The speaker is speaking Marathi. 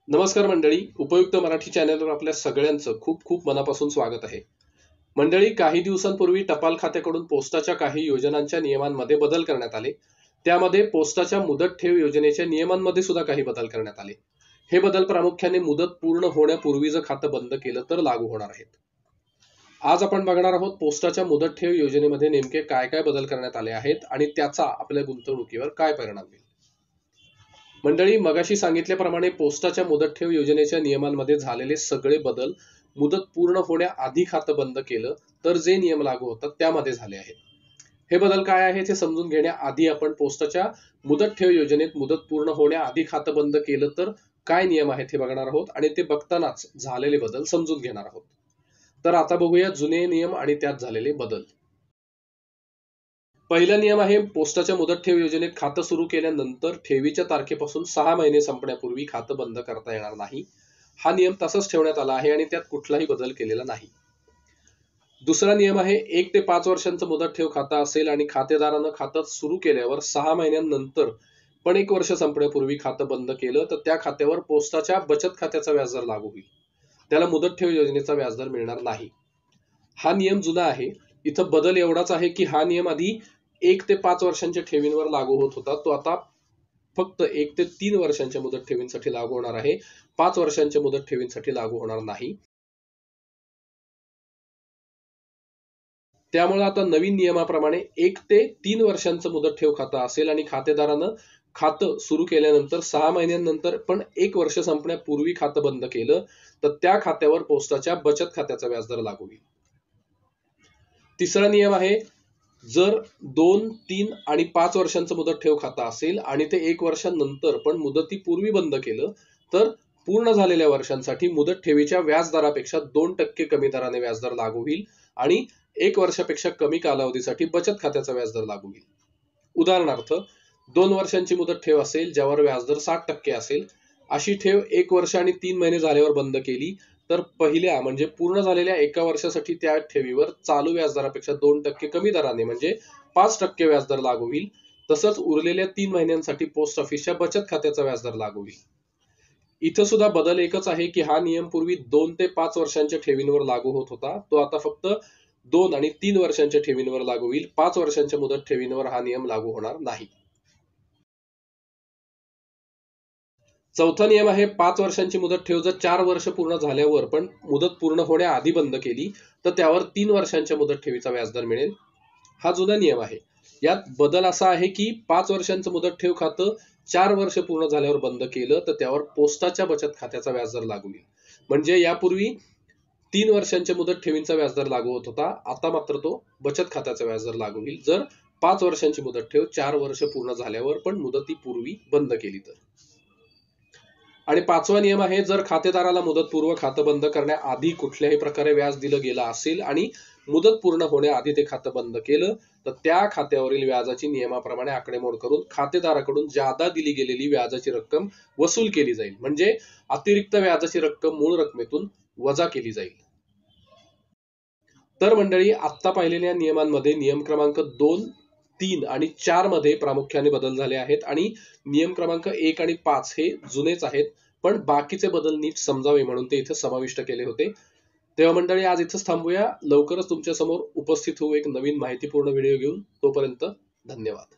नमस्कार मंडळी, उपयुक्त मराठी चॅनलवर आपल्या सगळ्यांचं खूप खूप मनापासून स्वागत आहे. मंडळी, काही दिवसांपूर्वी टपाल खात्याकडून पोस्टाच्या काही योजनांच्या नियमांमध्ये बदल करण्यात आले. त्यामध्ये पोस्टाच्या मुदत ठेव योजनेच्या नियमांमध्ये सुद्धा काही बदल करण्यात आले. हे बदल प्रामुख्याने मुदत पूर्ण होण्यापूर्वी जर खातं बंद केलं तर लागू होणार आहेत. आज आपण बघणार आहोत पोस्टाच्या मुदत ठेव योजनेमध्ये नेमके काय काय बदल करण्यात आले आहेत आणि त्याचा आपल्या गुंतवणुकीवर काय परिणाम होईल. मंडळी, मगाशी सांगितल्याप्रमाणे पोस्टाच्या मुदत ठेव योजनेच्या नियमांमध्ये झालेले सगळे बदल मुदत पूर्ण होण्याआधी खातं बंद केलं तर जे नियम लागू होतात त्यामध्ये झाले आहेत. हे बदल काय आहेत हे समजून घेण्याआधी आपण पोस्टाच्या मुदत ठेव योजनेत मुदत पूर्ण होण्याआधी खातं बंद केलं तर काय नियम आहेत हे बघणार आहोत आणि ते बघतानाच झालेले बदल समजून घेणार आहोत. तर आता बघूया जुने नियम आणि त्यात झालेले बदल. पहिला नियम आहे, पोस्टाच्या मुदत ठेव योजनेत खातं सुरू केल्यानंतर ठेवीच्या तारखेपासून 6 महिने संपण्यापूर्वी खातं बंद करता येणार नाही. हा नियम तसाच ठेवण्यात आला आहे आणि त्यात कुठलाही बदल केलेला नाही. दुसरा नियम आहे, 1 ते 5 वर्षांचं मुदत ठेव खातं असेल आणि खातेदारानं खातं सुरू केल्यावर 6 महिन्यांनंतर पण 1 वर्ष संपण्यापूर्वी खातं बंद केलं तर त्या खात्यावर पोस्टाच्या बचत खात्याचा व्याजदर लागू होईल. त्याला मुदत ठेव योजनेचा व्याजदर मिळणार नाही. हा नियम जुना आहे. इथं बदल एवढाच आहे की हा नियम आधी 1 ते 5 वर्षांच्या ठेवींवर लागू होत होता. तो आता फक्त 1 ते 3 वर्षांच्या मुदत ठेवींसाठी लागू होणार आहे. 5 वर्षांच्या मुदत ठेवींसाठी लागू होणार नाही. त्यामुळे आता नवीन नियमाप्रमाणे 1 ते 3 वर्षांचं मुदत ठेव खातं असेल आणि खातेदारानं खातं सुरू केल्यानंतर 6 महिन्यांनंतर पण 1 वर्ष संपण्यापूर्वी खातं बंद केलं तर त्या खात्यावर पोस्टाच्या बचत खात्याचा व्याजदर लागू होईल. तिसरा नियम आहे, जर 2, 3 आणि 5 वर्षांचं मुदत ठेव खातं असेल आणि ते 1 वर्षानंतर पण मुदतीपूर्वी बंद केलं तर पूर्ण झालेल्या वर्षांसाठी मुदत ठेवीच्या व्याजदरापेक्षा 2% कमी दराने व्याजदर लागू होईल आणि 1 वर्षापेक्षा कमी कालावधीसाठी बचत खात्याचा व्याजदर लागू होईल. उदाहरणार्थ, 2 वर्षांची मुदत ठेव असेल ज्यावर व्याजदर 60% असेल, अशी ठेव 1 वर्ष आणि 3 महिने झाल्यावर बंद केली तर पहिल्या म्हणजे पूर्ण झालेल्या 1 वर्षासाठी त्या ठेवीवर चालू व्याजदरापेक्षा 2% कमी दराने म्हणजे 5% व्याजदर लागू होईल. तसंच उरलेल्या 3 महिन्यांसाठी पोस्ट ऑफिसच्या बचत खात्याचा व्याजदर लागू होईल. इथं सुद्धा बदल एकच आहे की हा नियम पूर्वी 2 ते 5 वर्षांच्या ठेवींवर लागू होत होता. तो आता फक्त 2 आणि 3 वर्षांच्या ठेवींवर लागू होईल. 5 वर्षांच्या मुदत ठेवींवर हा नियम लागू होणार नाही. चौथा नियम आहे, 5 वर्षांची मुदत ठेव जर 4 वर्ष पूर्ण झाल्यावर पण मुदत पूर्ण होण्याआधी बंद केली तर त्यावर 3 वर्षांच्या मुदत ठेवीचा व्याजदर मिळेल. हा जुना नियम आहे. यात बदल असा आहे की 5 वर्षांचं मुदत ठेव खातं 4 वर्ष पूर्ण झाल्यावर बंद केलं तर त्यावर पोस्टाच्या बचत खात्याचा व्याजदर लागू होईल. म्हणजे यापूर्वी 3 वर्षांच्या मुदत ठेवींचा व्याजदर लागू होत होता, आता मात्र तो बचत खात्याचा व्याजदर लागू होईल जर 5 वर्षांची मुदत ठेव 4 वर्ष पूर्ण झाल्यावर पण मुदतीपूर्वी बंद केली तर. आणि 5वा नियम आहे, जर खातेदाराला मुदतपूर्व खातं बंद करण्याआधी कुठल्याही प्रकारे व्याज दिलं गेलं असेल आणि मुदत पूर्ण होण्याआधी ते खातं बंद केलं तर त्या खात्यावरील व्याजाची नियमाप्रमाणे आकडेमोड करून खातेदाराकडून जादा दिली गेलेली व्याजाची रक्कम वसूल केली जाईल. म्हणजे अतिरिक्त व्याजाची रक्कम मूळ रकमेतून वजा केली जाईल. तर मंडळी, आत्ता पाहिलेल्या नियमांमध्ये नियम क्रमांक 2, 3 आणि 4 मध्ये प्रामुख्याने बदल झाले आहेत आणि नियम क्रमांक 1 आणि 5 हे जुनेच आहेत, पण बाकीचे बदल नीट समजावे म्हणून ते इथे समाविष्ट केले होते. तेव्हा मंडळी, आज इथंच थांबूया. लवकरच तुमच्या समोर उपस्थित होऊ एक नवीन माहितीपूर्ण व्हिडिओ घेऊन. तोपर्यंत धन्यवाद.